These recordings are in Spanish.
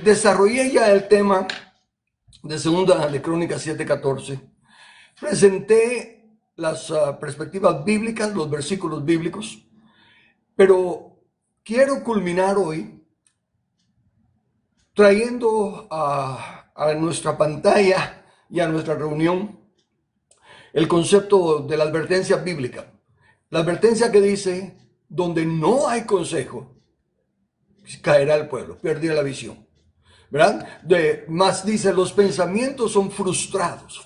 desarrollé ya el tema de Segunda de Crónicas 7:14. Presenté las perspectivas bíblicas, los versículos bíblicos, pero quiero culminar hoy trayendo a nuestra pantalla y a nuestra reunión el concepto de la advertencia bíblica. La advertencia que dice, donde no hay consejo, caerá el pueblo, perderá la visión. ¿Verdad? Más dice, los pensamientos son frustrados,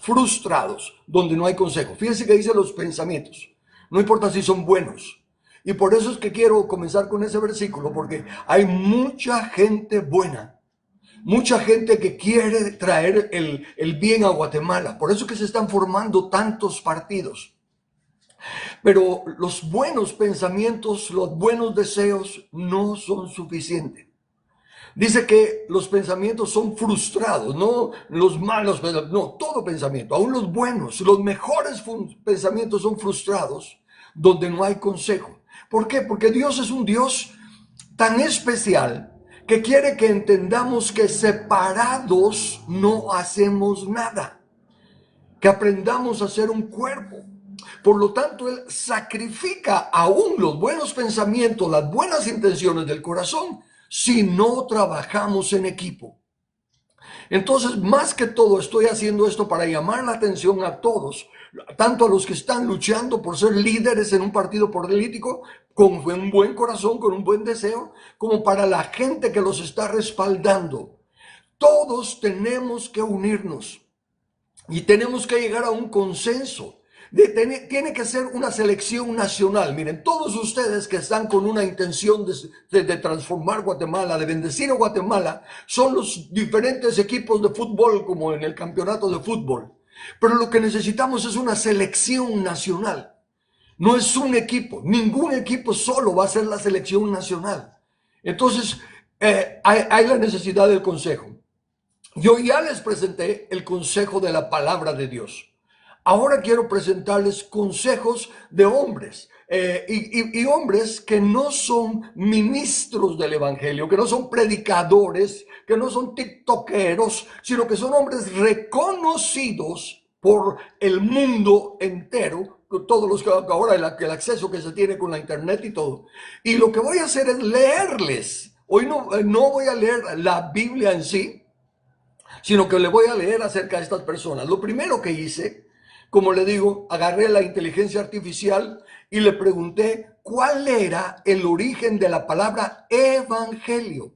donde no hay consejo. Fíjense que dice los pensamientos, no importa si son buenos. Y por eso es que quiero comenzar con ese versículo, porque hay mucha gente buena, mucha gente que quiere traer el bien a Guatemala. Por eso es que se están formando tantos partidos. Pero los buenos pensamientos, los buenos deseos no son suficientes. Dice que los pensamientos son frustrados, no los malos, no, todo pensamiento, aún los buenos, los mejores pensamientos son frustrados donde no hay consejo. ¿Por qué? Porque Dios es un Dios tan especial que quiere que entendamos que separados no hacemos nada, que aprendamos a ser un cuerpo. Por lo tanto, Él sacrifica aún los buenos pensamientos, las buenas intenciones del corazón, si no trabajamos en equipo. Entonces, más que todo, estoy haciendo esto para llamar la atención a todos, tanto a los que están luchando por ser líderes en un partido político, con un buen corazón, con un buen deseo, como para la gente que los está respaldando. Todos tenemos que unirnos y tenemos que llegar a un consenso. Tiene que ser una selección nacional. Miren, todos ustedes que están con una intención de transformar Guatemala, de bendecir a Guatemala, son los diferentes equipos de fútbol, como en el campeonato de fútbol. Pero lo que necesitamos es una selección nacional. No es un equipo. Ningún equipo solo va a ser la selección nacional. Entonces, hay la necesidad del consejo. Yo ya les presenté el consejo de la palabra de Dios. Ahora quiero presentarles consejos de hombres y hombres que no son ministros del evangelio, que no son predicadores, que no son tiktokeros, sino que son hombres reconocidos por el mundo entero, todos los que ahora el acceso que se tiene con la internet y todo. Y lo que voy a hacer es leerles. Hoy no voy a leer la Biblia en sí, sino que le voy a leer acerca de estas personas. Lo primero que hice, como le digo, agarré la inteligencia artificial y le pregunté cuál era el origen de la palabra evangelio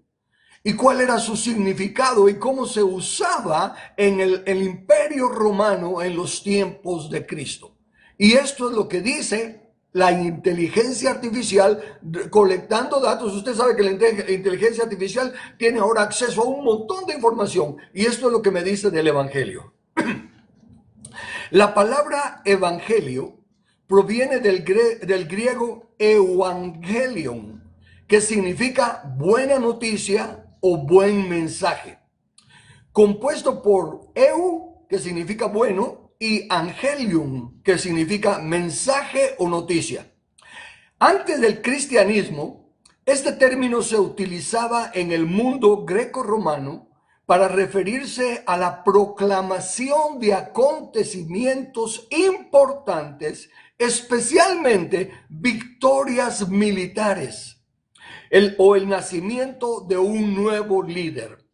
y cuál era su significado y cómo se usaba en el Imperio Romano en los tiempos de Cristo. Y esto es lo que dice la inteligencia artificial colectando datos. Usted sabe que la inteligencia artificial tiene ahora acceso a un montón de información y esto es lo que me dice del evangelio. La palabra evangelio proviene del griego evangelion, que significa buena noticia o buen mensaje. Compuesto por eu, que significa bueno, y angelium, que significa mensaje o noticia. Antes del cristianismo, este término se utilizaba en el mundo greco-romano para referirse a la proclamación de acontecimientos importantes, especialmente victorias militares, o el nacimiento de un nuevo líder.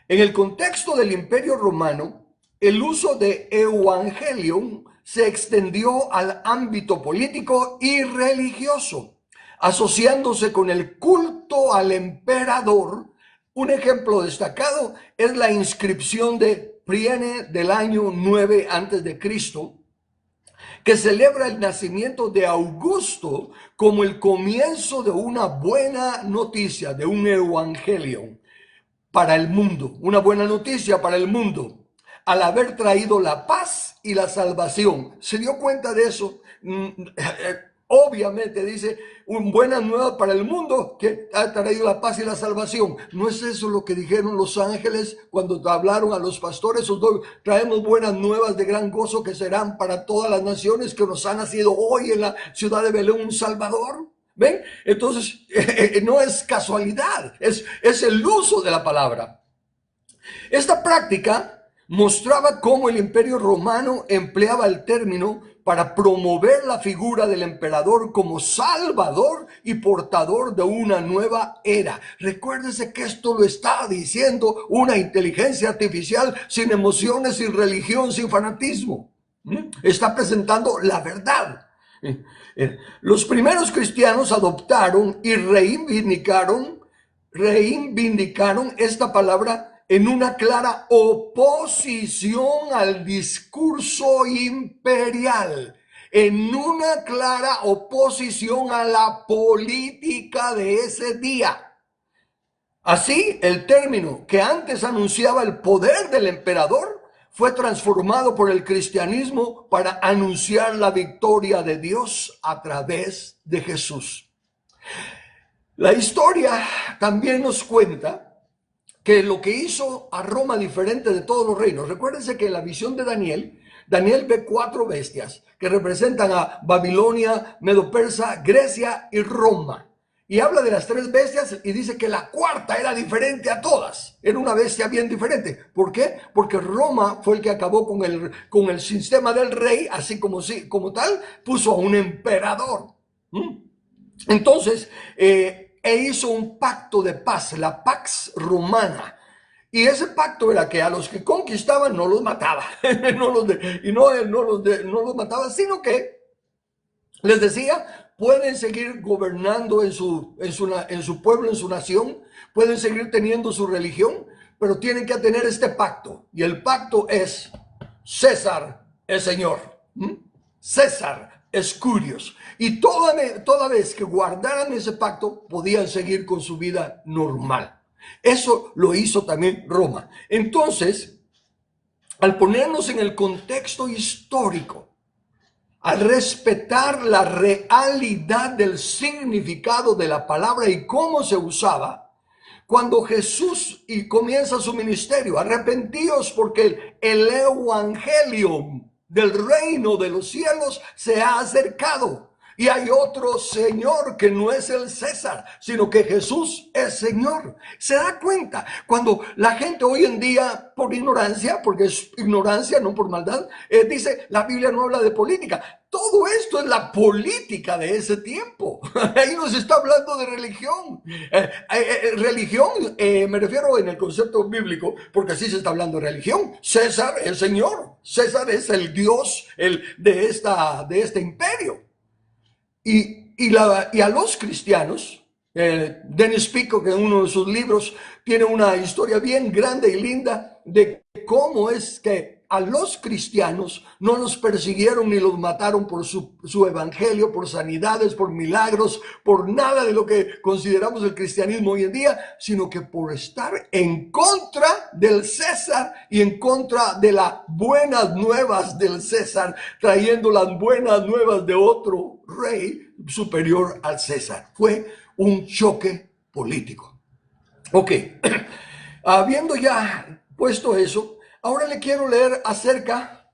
En el contexto del Imperio Romano, el uso de evangelium se extendió al ámbito político y religioso, asociándose con el culto al emperador. Un ejemplo destacado es la inscripción de Priene del año 9 a.C., que celebra el nacimiento de Augusto como el comienzo de una buena noticia, de un evangelio para el mundo, una buena noticia para el mundo, al haber traído la paz y la salvación. ¿Se dio cuenta de eso? Obviamente dice, buena nueva para el mundo que ha traído la paz y la salvación. ¿No es eso lo que dijeron los ángeles cuando hablaron a los pastores? Traemos buenas nuevas de gran gozo que serán para todas las naciones, que nos ha nacido hoy en la ciudad de Belén un Salvador. ¿Ven? Entonces, no es casualidad, es el uso de la palabra. Esta práctica mostraba cómo el Imperio Romano empleaba el término para promover la figura del emperador como salvador y portador de una nueva era. Recuérdese que esto lo está diciendo una inteligencia artificial sin emociones, sin religión, sin fanatismo. Está presentando la verdad. Los primeros cristianos adoptaron y reivindicaron esta palabra en una clara oposición al discurso imperial, en una clara oposición a la política de ese día. Así, el término que antes anunciaba el poder del emperador fue transformado por el cristianismo para anunciar la victoria de Dios a través de Jesús. La historia también nos cuenta que lo que hizo a Roma diferente de todos los reinos. Recuérdense que en la visión de Daniel ve 4 bestias que representan a Babilonia, Medo-Persa, Grecia y Roma. Y habla de las 3 bestias y dice que la cuarta era diferente a todas. Era una bestia bien diferente. ¿Por qué? Porque Roma fue el que acabó con el sistema del rey, así como tal, puso a un emperador. Entonces, hizo un pacto de paz, la Pax Romana. Y ese pacto era que a los que conquistaban no los mataba, no los mataba, sino que les decía, pueden seguir gobernando en su pueblo, en su nación, pueden seguir teniendo su religión, pero tienen que tener este pacto. Y el pacto es: César es Señor, César es Curios. Y toda vez que guardaran ese pacto, podían seguir con su vida normal. Eso lo hizo también Roma. Entonces, al ponernos en el contexto histórico, al respetar la realidad del significado de la palabra y cómo se usaba, cuando Jesús comienza su ministerio, arrepentíos porque el evangelio del reino de los cielos se ha acercado. Y hay otro Señor que no es el César, sino que Jesús es Señor. ¿Se da cuenta? Cuando la gente hoy en día, por ignorancia, porque es ignorancia, no por maldad, dice, la Biblia no habla de política. Todo esto es la política de ese tiempo. Ahí nos está hablando de religión. Religión, me refiero en el concepto bíblico, porque así se está hablando de religión. César es Señor. César es el Dios de este imperio. Y a los cristianos, Dennis Peacock en uno de sus libros tiene una historia bien grande y linda de cómo es que a los cristianos no los persiguieron ni los mataron por su evangelio, por sanidades, por milagros, por nada de lo que consideramos el cristianismo hoy en día, sino que por estar en contra del César y en contra de las buenas nuevas del César, trayendo las buenas nuevas de otro rey superior al César. Fue un choque político. Ok, habiendo ya puesto eso, ahora le quiero leer acerca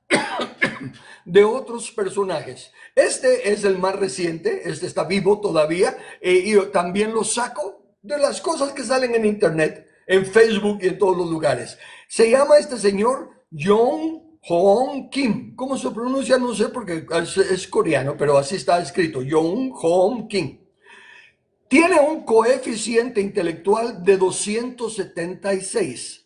de otros personajes. Este es el más reciente, este está vivo todavía, y también lo saco de las cosas que salen en internet, en Facebook y en todos los lugares. Se llama este señor Jong Hoon Kim. ¿Cómo se pronuncia? No sé porque es coreano, pero así está escrito, Jong Hoon Kim. Tiene un coeficiente intelectual de 276.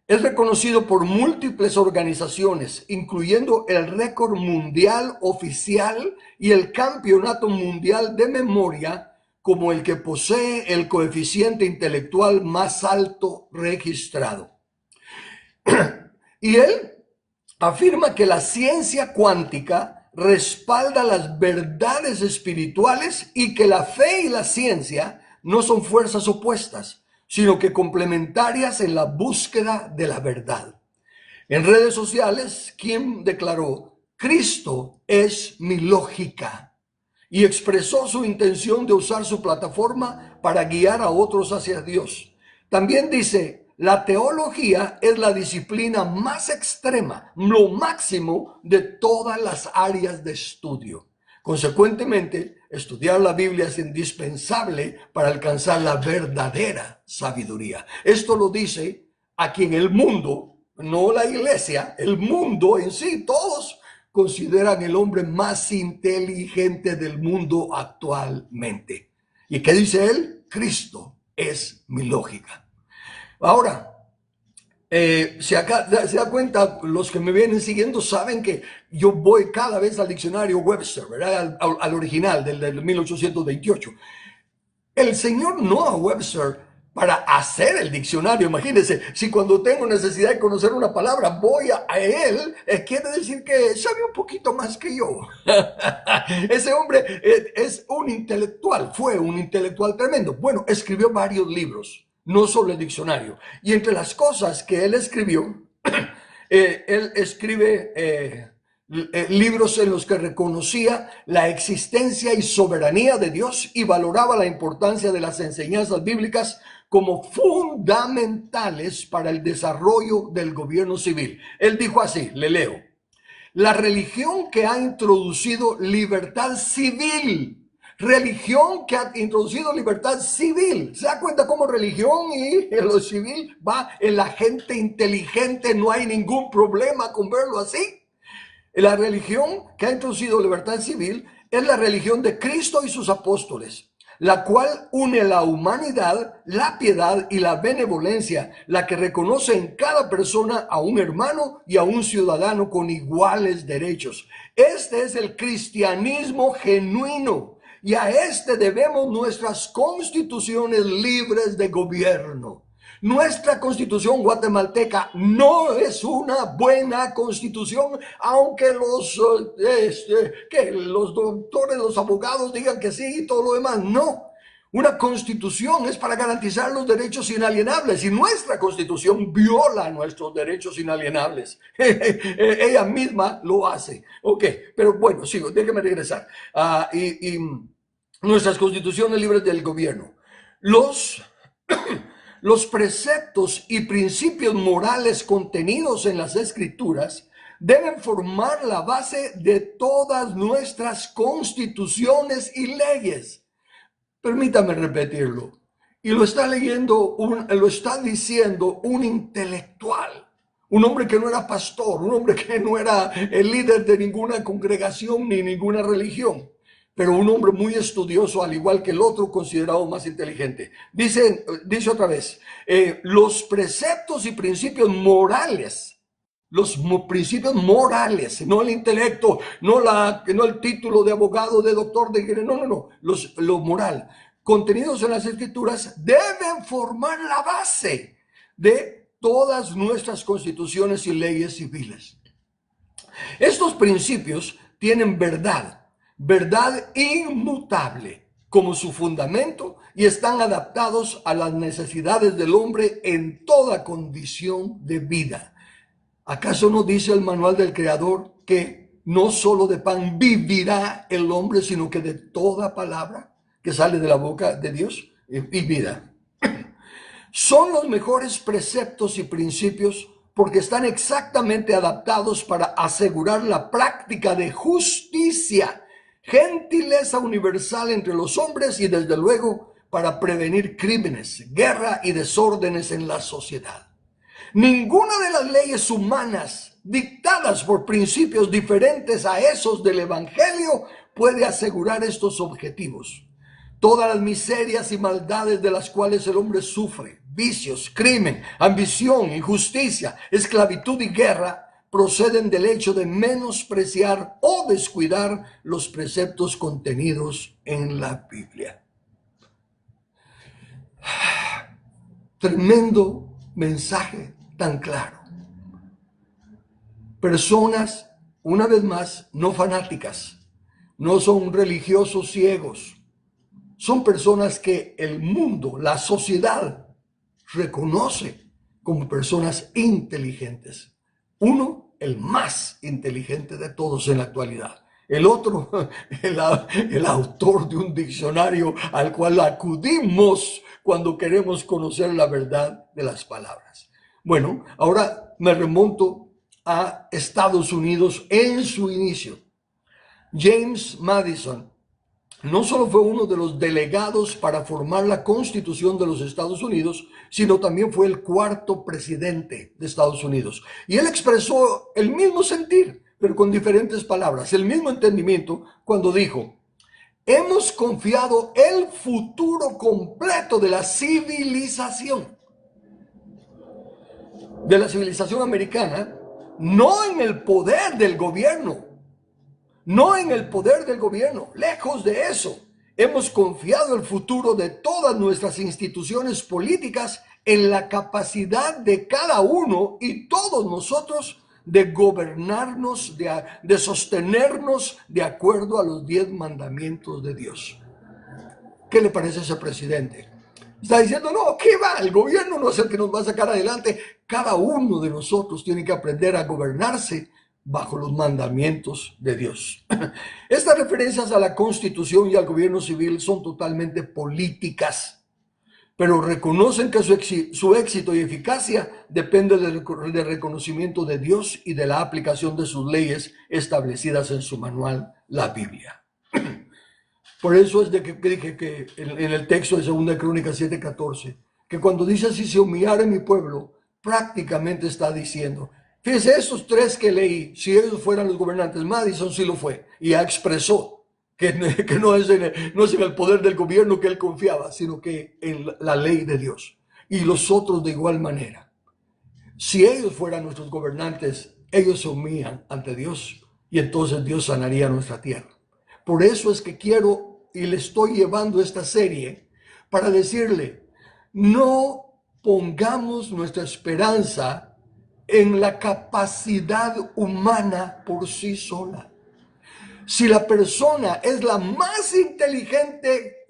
Es reconocido por múltiples organizaciones, incluyendo el récord mundial oficial y el campeonato mundial de memoria, como el que posee el coeficiente intelectual más alto registrado. Y él afirma que la ciencia cuántica respalda las verdades espirituales y que la fe y la ciencia no son fuerzas opuestas, sino que complementarias en la búsqueda de la verdad. En redes sociales, Kim declaró: Cristo es mi lógica, y expresó su intención de usar su plataforma para guiar a otros hacia Dios. También dice: la teología es la disciplina más extrema, lo máximo de todas las áreas de estudio. Consecuentemente, estudiar la Biblia es indispensable para alcanzar la verdadera sabiduría. Esto lo dice a quien el mundo, no la iglesia, el mundo en sí, todos consideran el hombre más inteligente del mundo actualmente. ¿Y qué dice él? Cristo es mi lógica. Ahora, se da cuenta, los que me vienen siguiendo saben que yo voy cada vez al diccionario Webster, ¿verdad? Al original del 1828. El Señor no a Webster para hacer el diccionario. Imagínense, si cuando tengo necesidad de conocer una palabra voy a él, quiere decir que sabe un poquito más que yo. Ese hombre es un intelectual, fue un intelectual tremendo. Bueno, escribió varios libros, no solo el diccionario. Y entre las cosas que él escribió, él escribe libros en los que reconocía la existencia y soberanía de Dios y valoraba la importancia de las enseñanzas bíblicas como fundamentales para el desarrollo del gobierno civil. Él dijo así, le leo: la religión que ha introducido libertad civil. Religión que ha introducido libertad civil. ¿Se da cuenta cómo religión y lo civil va en la gente inteligente? No hay ningún problema con verlo así. La religión que ha introducido libertad civil es la religión de Cristo y sus apóstoles, la cual une la humanidad, la piedad y la benevolencia, la que reconoce en cada persona a un hermano y a un ciudadano con iguales derechos. Este es el cristianismo genuino y a este debemos nuestras constituciones libres de gobierno. Nuestra constitución guatemalteca no es una buena constitución, aunque los doctores, los abogados digan que sí y todo lo demás. No, una constitución es para garantizar los derechos inalienables y nuestra constitución viola nuestros derechos inalienables. Ella misma lo hace. Ok, pero bueno, sigo, déjeme regresar. Y nuestras constituciones libres del gobierno. Los preceptos y principios morales contenidos en las Escrituras deben formar la base de todas nuestras constituciones y leyes. Permítame repetirlo. Y lo está leyendo, lo está diciendo un intelectual, un hombre que no era pastor, un hombre que no era el líder de ninguna congregación ni ninguna religión, pero un hombre muy estudioso, al igual que el otro considerado más inteligente. Dice otra vez, los preceptos y principios morales, no el intelecto, no el título de abogado, de doctor, no, lo moral, contenidos en las Escrituras deben formar la base de todas nuestras constituciones y leyes civiles. Estos principios tienen verdad inmutable como su fundamento y están adaptados a las necesidades del hombre en toda condición de vida. ¿Acaso no dice el manual del Creador que no solo de pan vivirá el hombre, sino que de toda palabra que sale de la boca de Dios y vida? Son los mejores preceptos y principios porque están exactamente adaptados para asegurar la práctica de justicia, gentileza universal entre los hombres y desde luego para prevenir crímenes, guerra y desórdenes en la sociedad. Ninguna de las leyes humanas dictadas por principios diferentes a esos del Evangelio puede asegurar estos objetivos. Todas las miserias y maldades de las cuales el hombre sufre, vicios, crimen, ambición, injusticia, esclavitud y guerra, proceden del hecho de menospreciar o descuidar los preceptos contenidos en la Biblia. Tremendo mensaje tan claro. Personas, una vez más, no fanáticas, no son religiosos ciegos, son personas que el mundo, la sociedad, reconoce como personas inteligentes. Uno, el más inteligente de todos en la actualidad. El otro, el autor de un diccionario al cual acudimos cuando queremos conocer la verdad de las palabras. Bueno, ahora me remonto a Estados Unidos en su inicio. James Madison no solo fue uno de los delegados para formar la Constitución de los Estados Unidos, sino también fue el cuarto presidente de Estados Unidos. Y él expresó el mismo sentir, pero con diferentes palabras, el mismo entendimiento cuando dijo: hemos confiado el futuro completo de la civilización americana, no en el poder del gobierno, no en el poder del gobierno, lejos de eso. Hemos confiado el futuro de todas nuestras instituciones políticas en la capacidad de cada uno y todos nosotros de gobernarnos, de sostenernos de acuerdo a los 10 mandamientos de Dios. ¿Qué le parece a ese presidente? Está diciendo: no, ¿qué va? El gobierno no es el que nos va a sacar adelante. Cada uno de nosotros tiene que aprender a gobernarse bajo los mandamientos de Dios. Estas referencias a la Constitución y al gobierno civil son totalmente políticas, pero reconocen que su éxito y eficacia depende del reconocimiento de Dios y de la aplicación de sus leyes establecidas en su manual, la Biblia. Por eso es de que dije que en el texto de 2 Crónicas 7:14, que cuando dice: si se humillare mi pueblo, prácticamente está diciendo, fíjense, estos tres que leí, si ellos fueran los gobernantes, Madison sí lo fue, y ya expresó que no es en el poder del gobierno que él confiaba, sino que en la ley de Dios. Y los otros de igual manera. Si ellos fueran nuestros gobernantes, ellos se humillan ante Dios, y entonces Dios sanaría nuestra tierra. Por eso es que quiero y le estoy llevando esta serie para decirle: no pongamos nuestra esperanza en la capacidad humana por sí sola. Si la persona es la más inteligente,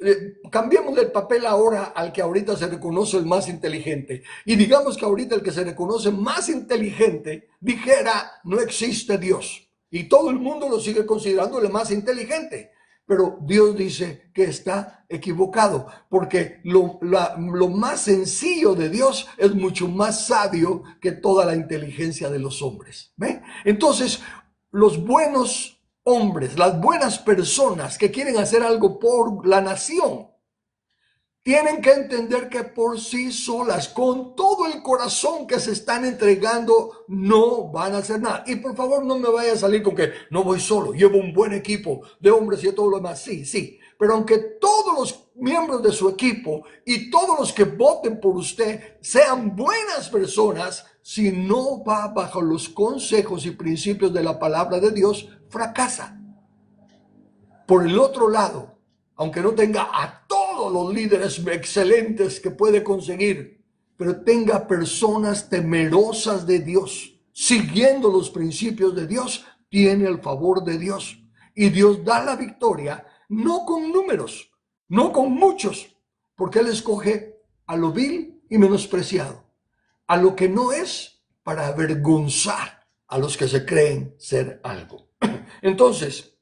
cambiemos el papel ahora al que ahorita se reconoce el más inteligente. Y digamos que ahorita el que se reconoce más inteligente dijera: no existe Dios. Y todo el mundo lo sigue considerando el más inteligente. Pero Dios dice que está equivocado, porque lo más sencillo de Dios es mucho más sabio que toda la inteligencia de los hombres. ¿Ve? Entonces, los buenos hombres, las buenas personas que quieren hacer algo por la nación, tienen que entender que por sí solas, con todo el corazón que se están entregando, no van a hacer nada. Y por favor, no me vaya a salir con que no voy solo, llevo un buen equipo de hombres y todo lo demás. Sí, sí, pero aunque todos los miembros de su equipo y todos los que voten por usted sean buenas personas, si no va bajo los consejos y principios de la palabra de Dios, fracasa. Por el otro lado, aunque no tenga a todos los líderes excelentes que puede conseguir, pero tenga personas temerosas de Dios, siguiendo los principios de Dios, tiene el favor de Dios. Y Dios da la victoria, no con números, no con muchos, porque Él escoge a lo vil y menospreciado, a lo que no es, para avergonzar a los que se creen ser algo. Entonces,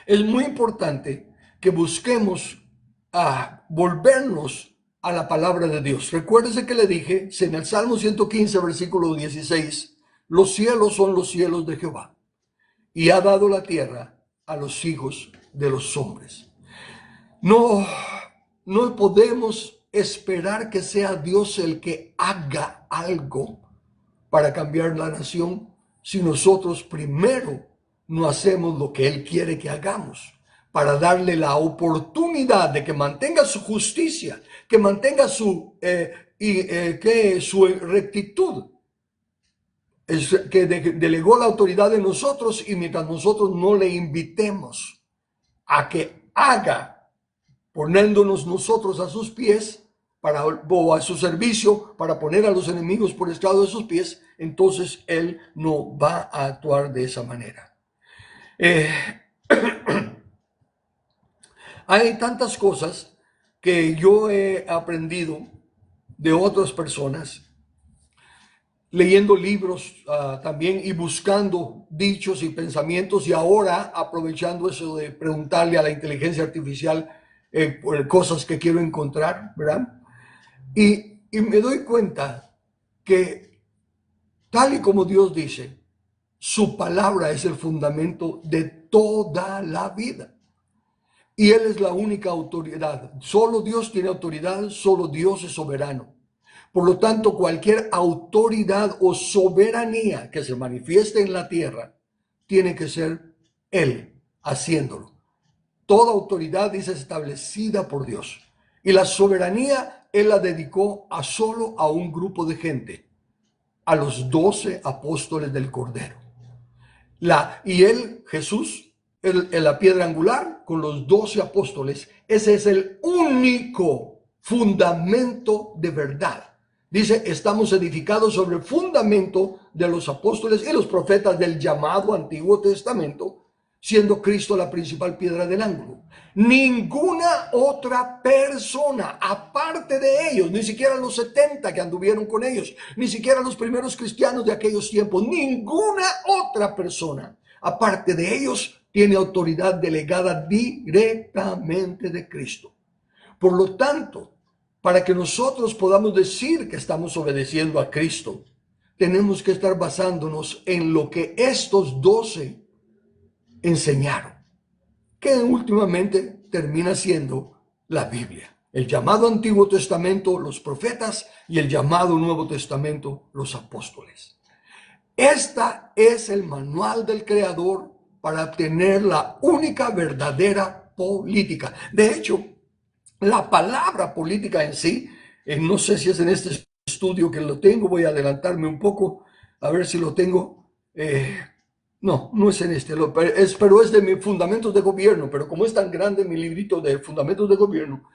es muy importante que busquemos a volvernos a la palabra de Dios. Recuérdese que le dije en el Salmo 115, versículo 16, los cielos son los cielos de Jehová, y ha dado la tierra a los hijos de los hombres. No podemos esperar que sea Dios el que haga algo para cambiar la nación si nosotros primero no hacemos lo que Él quiere que hagamos, para darle la oportunidad de que mantenga su justicia, que mantenga su rectitud, que delegó la autoridad de nosotros, y mientras nosotros no le invitemos a que haga, poniéndonos nosotros a sus pies, o a su servicio, para poner a los enemigos por estrado de sus pies, entonces Él no va a actuar de esa manera. Hay tantas cosas que yo he aprendido de otras personas, leyendo libros también, y buscando dichos y pensamientos, y ahora aprovechando eso de preguntarle a la inteligencia artificial por cosas que quiero encontrar, ¿verdad? Y me doy cuenta que, tal y como Dios dice, su palabra es el fundamento de toda la vida. y Él es la única autoridad. Solo Dios tiene autoridad, solo Dios es soberano. Por lo tanto, cualquier autoridad o soberanía que se manifieste en la tierra, tiene que ser Él haciéndolo. Toda autoridad dice establecida por Dios. Y la soberanía Él la dedicó solo a un grupo de gente, a los 12 apóstoles del Cordero. Y Él, Jesús, la piedra angular con los 12 apóstoles, ese es el único fundamento de verdad. Dice, estamos edificados sobre el fundamento de los apóstoles y los profetas del llamado Antiguo Testamento, siendo Cristo la principal piedra del ángulo. Ninguna otra persona, aparte de ellos, ni siquiera los 70 que anduvieron con ellos, ni siquiera los primeros cristianos de aquellos tiempos, ninguna otra persona, aparte de ellos, tiene autoridad delegada directamente de Cristo. Por lo tanto, para que nosotros podamos decir que estamos obedeciendo a Cristo, tenemos que estar basándonos en lo que estos 12 enseñaron, que últimamente termina siendo la Biblia. El llamado Antiguo Testamento, los profetas, y el llamado Nuevo Testamento, los apóstoles. Esta es el manual del Creador para obtener la única verdadera política. De hecho, la palabra política en sí, no sé si es en este estudio que lo tengo, voy a adelantarme un poco, a ver si lo tengo. No, no es en este, pero es de mis fundamentos de gobierno, pero como es tan grande mi librito de fundamentos de gobierno,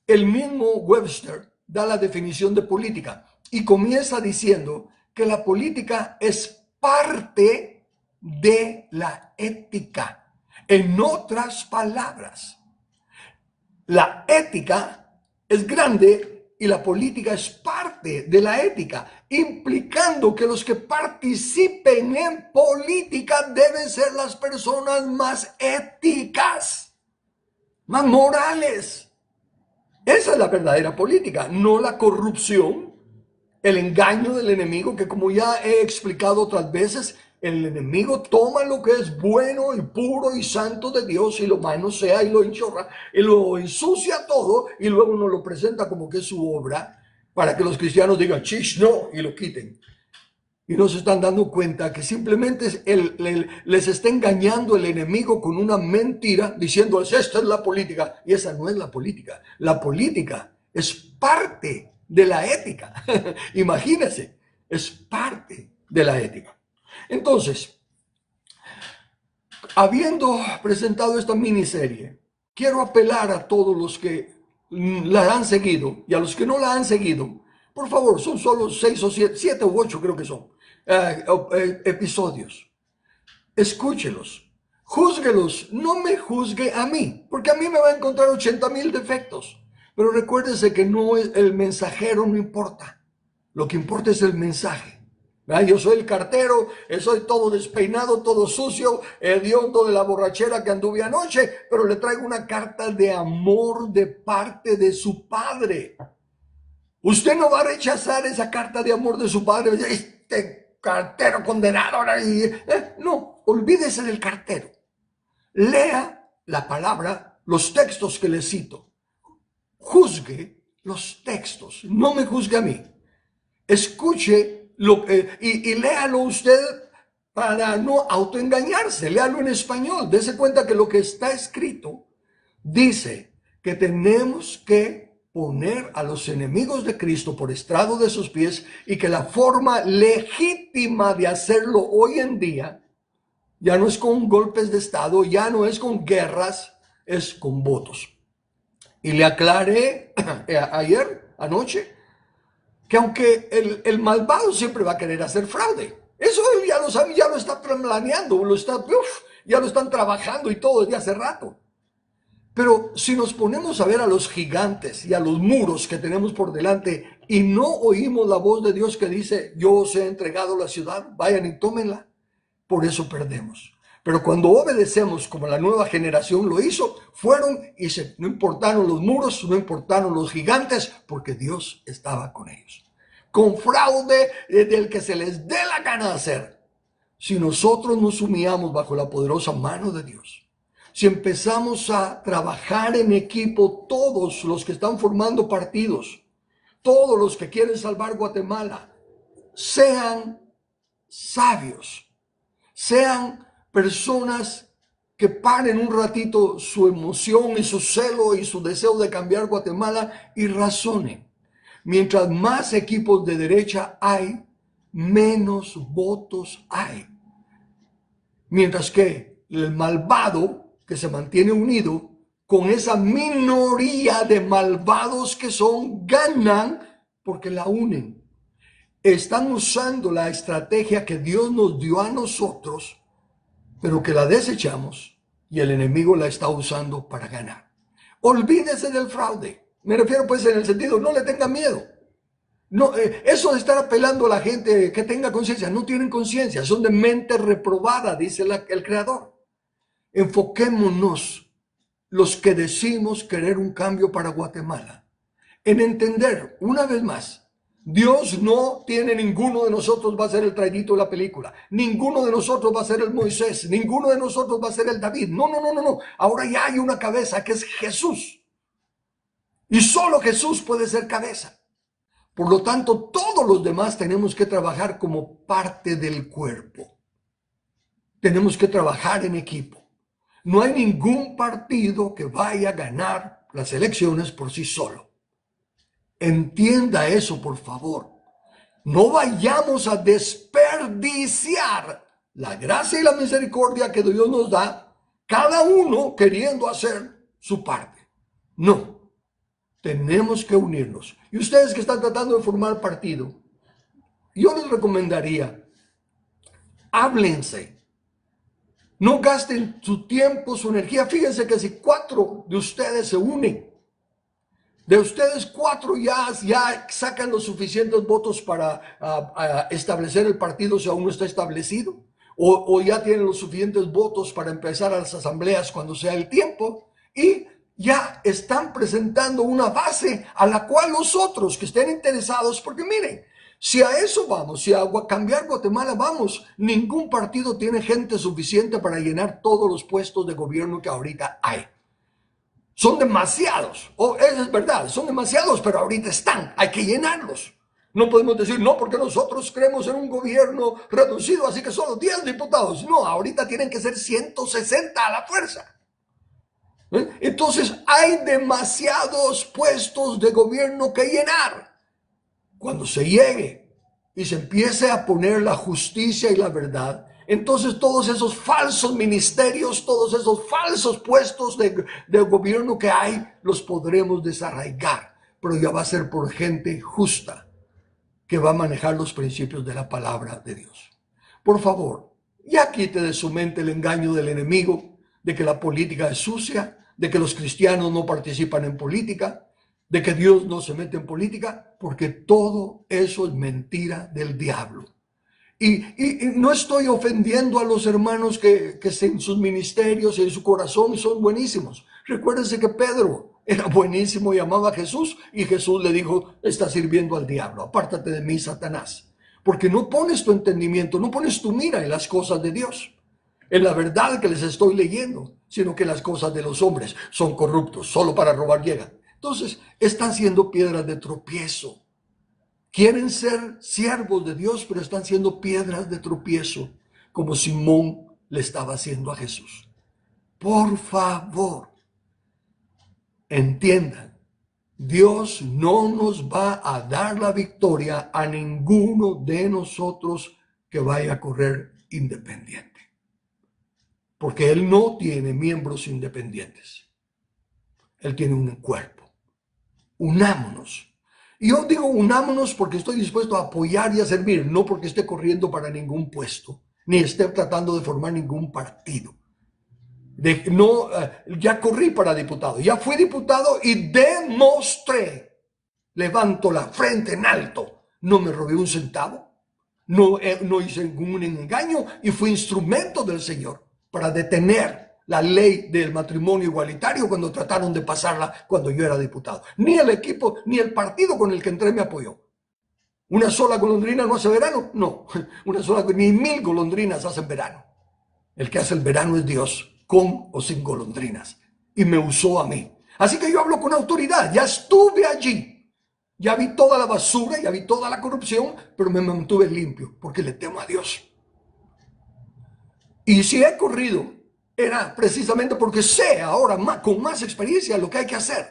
el mismo Webster da la definición de política y comienza diciendo que la política es parte de la ética. En otras palabras, la ética es grande y la política es parte de la ética, implicando que los que participen en política deben ser las personas más éticas, más morales. Esa es la verdadera política, no la corrupción, el engaño del enemigo, que como ya he explicado otras veces, el enemigo toma lo que es bueno y puro y santo de Dios y lo manosea y lo enchorra y lo ensucia todo y luego nos lo presenta como que es su obra para que los cristianos digan, chish, no, y lo quiten. Y no se están dando cuenta que simplemente les está engañando el enemigo con una mentira, diciéndoles, esta es la política, y esa no es la política. La política es parte de la ética. Imagínense, es parte de la ética. Entonces, habiendo presentado esta miniserie, quiero apelar a todos los que la han seguido y a los que no la han seguido. Por favor, son solo 6 o 7 u 8 creo que son episodios. Escúchelos, júzguelos, no me juzgue a mí, porque a mí me va a encontrar 80,000 defectos. Pero recuérdese que no es el mensajero, no importa. Lo que importa es el mensaje. Yo soy el cartero, soy todo despeinado, todo sucio, hediondo de la borrachera que anduve anoche, pero le traigo una carta de amor de parte de su padre. Usted no va a rechazar esa carta de amor de su padre. Este cartero condenado. No, olvídese del cartero. Lea la palabra, los textos que le cito. Juzgue los textos, no me juzgue a mí. Escuche y léalo usted para no autoengañarse. Léalo en español. Dese cuenta que lo que está escrito dice que tenemos que poner a los enemigos de Cristo por estrado de sus pies y que la forma legítima de hacerlo hoy en día ya no es con golpes de Estado, ya no es con guerras, es con votos. Y le aclaré anoche, que aunque el malvado siempre va a querer hacer fraude, eso él ya lo sabe, ya lo está planeando, ya lo están trabajando y todo desde hace rato. Pero si nos ponemos a ver a los gigantes y a los muros que tenemos por delante y no oímos la voz de Dios que dice, yo os he entregado la ciudad, vayan y tómenla, por eso perdemos. Pero cuando obedecemos como la nueva generación lo hizo, fueron y no importaron los muros, no importaron los gigantes, porque Dios estaba con ellos. Con fraude del que se les dé la gana hacer. Si nosotros nos humillamos bajo la poderosa mano de Dios, si empezamos a trabajar en equipo, todos los que están formando partidos, todos los que quieren salvar Guatemala, sean sabios, sean personas que paren un ratito su emoción y su celo y su deseo de cambiar Guatemala y razonen. Mientras más equipos de derecha hay, menos votos hay. Mientras que el malvado que se mantiene unido con esa minoría de malvados que son, ganan porque la unen. Están usando la estrategia que Dios nos dio a nosotros, pero que la desechamos y el enemigo la está usando para ganar. Olvídese del fraude. Me refiero pues en el sentido, no le tenga miedo. No, eso de estar apelando a la gente que tenga conciencia, no tienen conciencia, son de mente reprobada, dice el Creador. Enfoquémonos, los que decimos querer un cambio para Guatemala, en entender, una vez más, Dios no tiene, ninguno de nosotros va a ser el traidito de la película, ninguno de nosotros va a ser el Moisés, ninguno de nosotros va a ser el David. No, no, no, no, no. Ahora ya hay una cabeza que es Jesús. Y solo Jesús puede ser cabeza. Por lo tanto, todos los demás tenemos que trabajar como parte del cuerpo. Tenemos que trabajar en equipo. No hay ningún partido que vaya a ganar las elecciones por sí solo. Entienda eso, por favor. No vayamos a desperdiciar la gracia y la misericordia que Dios nos da, cada uno queriendo hacer su parte. No. Tenemos que unirnos. Y ustedes que están tratando de formar partido, yo les recomendaría, háblense. No gasten su tiempo, su energía. Fíjense que si 4 de ustedes se unen, de ustedes 4 ya sacan los suficientes votos para establecer el partido si aún no está establecido, o ya tienen los suficientes votos para empezar a las asambleas cuando sea el tiempo, y ya están presentando una base a la cual los otros que estén interesados, porque miren, si a eso vamos, si a cambiar Guatemala vamos, ningún partido tiene gente suficiente para llenar todos los puestos de gobierno que ahorita hay. Son demasiados, eso es verdad, son demasiados, pero ahorita están, hay que llenarlos. No podemos decir, no, porque nosotros creemos en un gobierno reducido, así que solo 10 diputados. No, ahorita tienen que ser 160 a la fuerza. Entonces hay demasiados puestos de gobierno que llenar. Cuando se llegue y se empiece a poner la justicia y la verdad, entonces todos esos falsos ministerios, todos esos falsos puestos de gobierno que hay, los podremos desarraigar. Pero ya va a ser por gente justa que va a manejar los principios de la palabra de Dios. Por favor, ya quite de su mente el engaño del enemigo de que la política es sucia, de que los cristianos no participan en política, de que Dios no se mete en política, porque todo eso es mentira del diablo. Y no estoy ofendiendo a los hermanos que en sus ministerios y en su corazón son buenísimos. Recuérdense que Pedro era buenísimo y amaba a Jesús, y Jesús le dijo, está sirviendo al diablo, apártate de mí, Satanás, porque no pones tu entendimiento, no pones tu mira en las cosas de Dios, en la verdad que les estoy leyendo, sino que las cosas de los hombres son corruptos, solo para robar llegan. Entonces, están siendo piedras de tropiezo. Quieren ser siervos de Dios, pero están siendo piedras de tropiezo, como Simón le estaba haciendo a Jesús. Por favor, entiendan, Dios no nos va a dar la victoria a ninguno de nosotros que vaya a correr independiente. Porque Él no tiene miembros independientes. Él tiene un cuerpo. Unámonos. Y yo digo unámonos porque estoy dispuesto a apoyar y a servir, no porque esté corriendo para ningún puesto, ni esté tratando de formar ningún partido. Ya corrí para diputado, ya fui diputado y demostré, levanto la frente en alto, no me robé un centavo, no hice ningún engaño y fui instrumento del Señor para detener la ley del matrimonio igualitario cuando trataron de pasarla cuando yo era diputado. Ni el equipo, ni el partido con el que entré me apoyó. ¿Una sola golondrina no hace verano? No, ni 1000 golondrinas hacen verano. El que hace el verano es Dios, con o sin golondrinas. Y me usó a mí. Así que yo hablo con autoridad. Ya estuve allí. Ya vi toda la basura, ya vi toda la corrupción, pero me mantuve limpio porque le temo a Dios. Y si he corrido, era precisamente porque sé ahora con más experiencia lo que hay que hacer.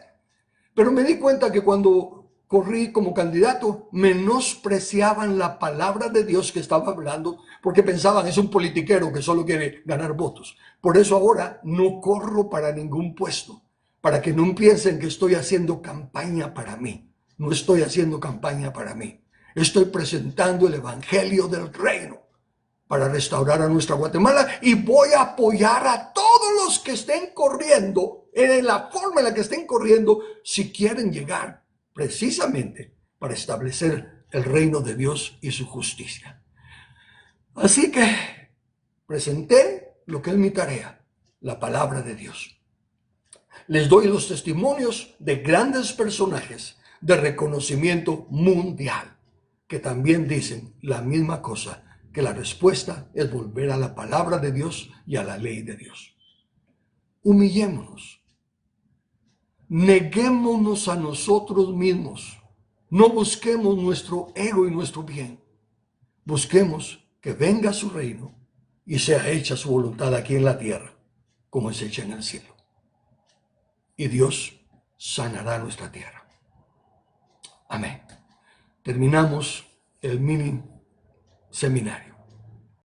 Pero me di cuenta que cuando corrí como candidato, menospreciaban la palabra de Dios que estaba hablando, porque pensaban es un politiquero que solo quiere ganar votos. Por eso ahora no corro para ningún puesto, para que no piensen que estoy haciendo campaña para mí. No estoy haciendo campaña para mí. Estoy presentando el evangelio del reino para restaurar a nuestra Guatemala, y voy a apoyar a todos los que estén corriendo en la forma en la que estén corriendo, si quieren llegar precisamente para establecer el reino de Dios y su justicia. Así que presenté lo que es mi tarea, la palabra de Dios. Les doy los testimonios de grandes personajes de reconocimiento mundial que también dicen la misma cosa, que la respuesta es volver a la palabra de Dios y a la ley de Dios. Humillémonos. Neguémonos a nosotros mismos. No busquemos nuestro ego y nuestro bien. Busquemos que venga su reino y sea hecha su voluntad aquí en la tierra, como es hecha en el cielo. Y Dios sanará nuestra tierra. Amén. Terminamos el mini seminario.